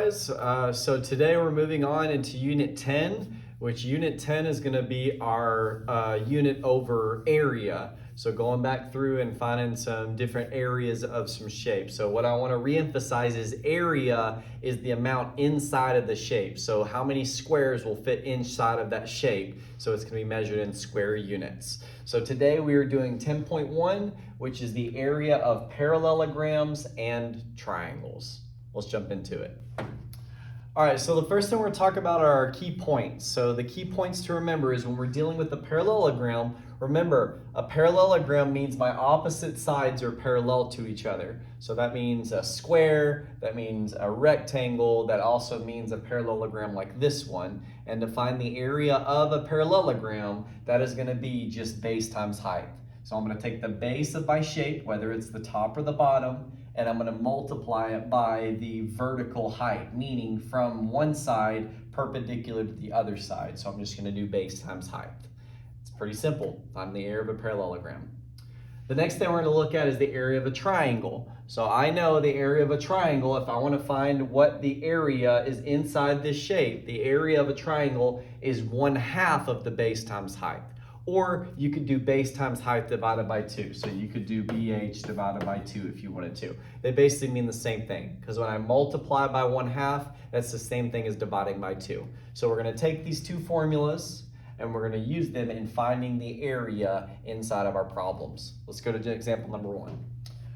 guys. So today we're moving on into Unit 10, which Unit 10 is going to be our unit over area. So going back through and finding some different areas of some shapes. So what I want to reemphasize is area is the amount inside of the shape. So how many squares will fit inside of that shape. So it's going to be measured in square units. So today we are doing 10.1, which is the area of parallelograms and triangles. Let's jump into it. All right, so the first thing we're going to talk about are our key points. So the key points to remember is when we're dealing with a parallelogram, remember a parallelogram means my opposite sides are parallel to each other. So that means a square, that means a rectangle, that also means a parallelogram like this one. And to find the area of a parallelogram, that is going to be just base times height. So I'm going to take the base of my shape, whether it's the top or the bottom, and I'm going to multiply it by the vertical height, meaning from one side perpendicular to the other side. So I'm just going to do base times height. It's pretty simple. Find the area of a parallelogram. The next thing we're going to look at is the area of a triangle. So I know the area of a triangle, if I want to find what the area is inside this shape, the area of a triangle is 1/2 of the base times height. Or you could do base times height divided by 2. So you could do BH divided by 2 if you wanted to. They basically mean the same thing, because when I multiply by 1/2, that's the same thing as dividing by 2. So we're going to take these two formulas and we're going to use them in finding the area inside of our problems. Let's go to example number 1.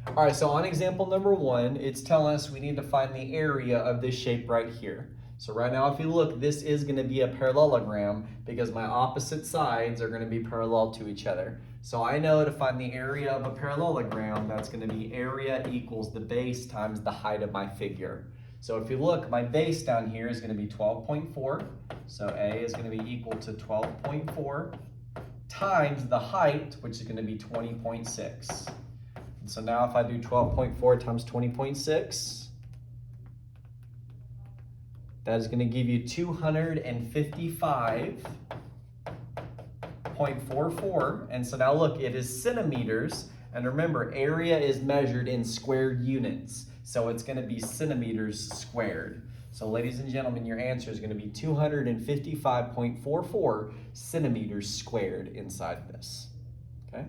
All right, so on example number 1, it's telling us we need to find the area of this shape right here. So right now, if you look, this is going to be a parallelogram because my opposite sides are going to be parallel to each other. So I know to find the area of a parallelogram, that's going to be area equals the base times the height of my figure. So if you look, my base down here is going to be 12.4. So A is going to be equal to 12.4 times the height, which is going to be 20.6. And so now if I do 12.4 times 20.6, that is going to give you 255.44. And so now look, it is centimeters. And remember, area is measured in squared units. So it's going to be centimeters squared. So ladies and gentlemen, your answer is going to be 255.44 centimeters squared inside this. Okay?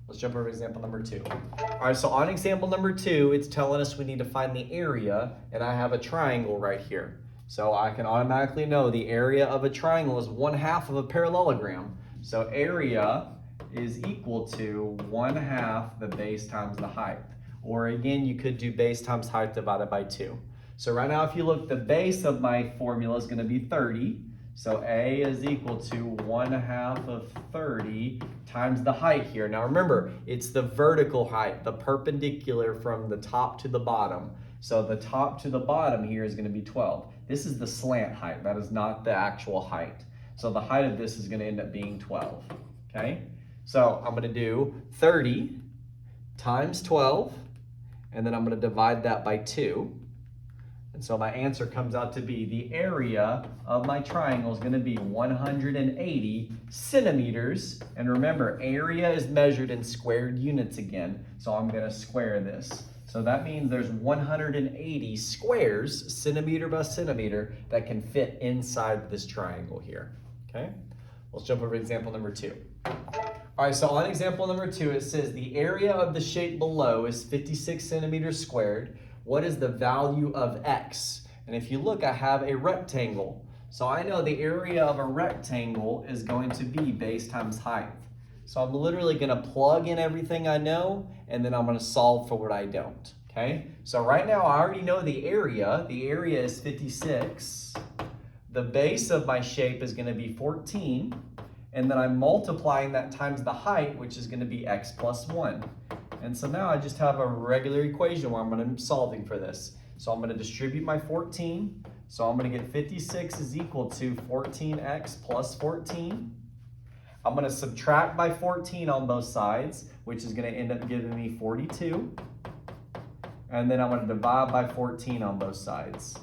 Let's jump over to example number 2. All right, so on example number 2, it's telling us we need to find the area, and I have a triangle right here. So I can automatically know the area of a triangle is 1/2 of a parallelogram. So area is equal to 1/2 the base times the height. Or again, you could do base times height divided by 2. So right now, if you look, the base of my formula is going to be 30. So A is equal to 1/2 of 30 times the height here. Now remember, it's the vertical height, the perpendicular from the top to the bottom. So the top to the bottom here is going to be 12. This is the slant height. That is not the actual height. So the height of this is going to end up being 12. Okay? So I'm going to do 30 times 12, and then I'm going to divide that by 2. And so my answer comes out to be the area of my triangle is going to be 180 centimeters. And remember, area is measured in squared units again. So I'm going to square this. So that means there's 180 squares, centimeter by centimeter, that can fit inside this triangle here. Okay? Let's jump over to example number 2. All right, so on example number 2, it says the area of the shape below is 56 centimeters squared. What is the value of x? And if you look, I have a rectangle. So I know the area of a rectangle is going to be base times height. So I'm literally going to plug in everything I know, and then I'm going to solve for what I don't. Okay? So right now, I already know the area. The area is 56. The base of my shape is going to be 14. And then I'm multiplying that times the height, which is going to be x plus 1. And so now I just have a regular equation where I'm going to be solving for this. So I'm going to distribute my 14. So I'm going to get 56 is equal to 14x plus 14. I'm going to subtract by 14 on both sides, which is going to end up giving me 42. And then I'm going to divide by 14 on both sides.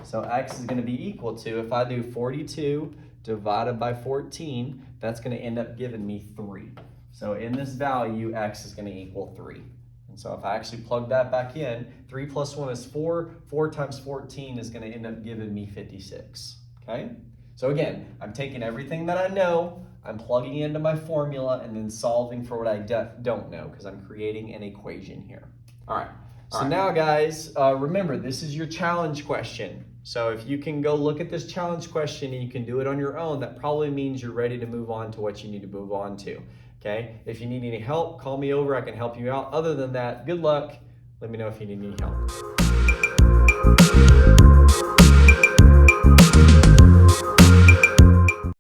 So x is going to be equal to, if I do 42 divided by 14, that's going to end up giving me 3. So in this value, x is going to equal 3. And So if I actually plug that back in, 3 plus 1 is 4. 4 times 14 is going to end up giving me 56. Okay? So again, I'm taking everything that I know, I'm plugging into my formula, and then solving for what I don't know, because I'm creating an equation here. All right. So now, guys, remember, this is your challenge question. So if you can go look at this challenge question and you can do it on your own, that probably means you're ready to move on to what you need to move on to. Okay? If you need any help, call me over. I can help you out. Other than that, good luck. Let me know if you need any help.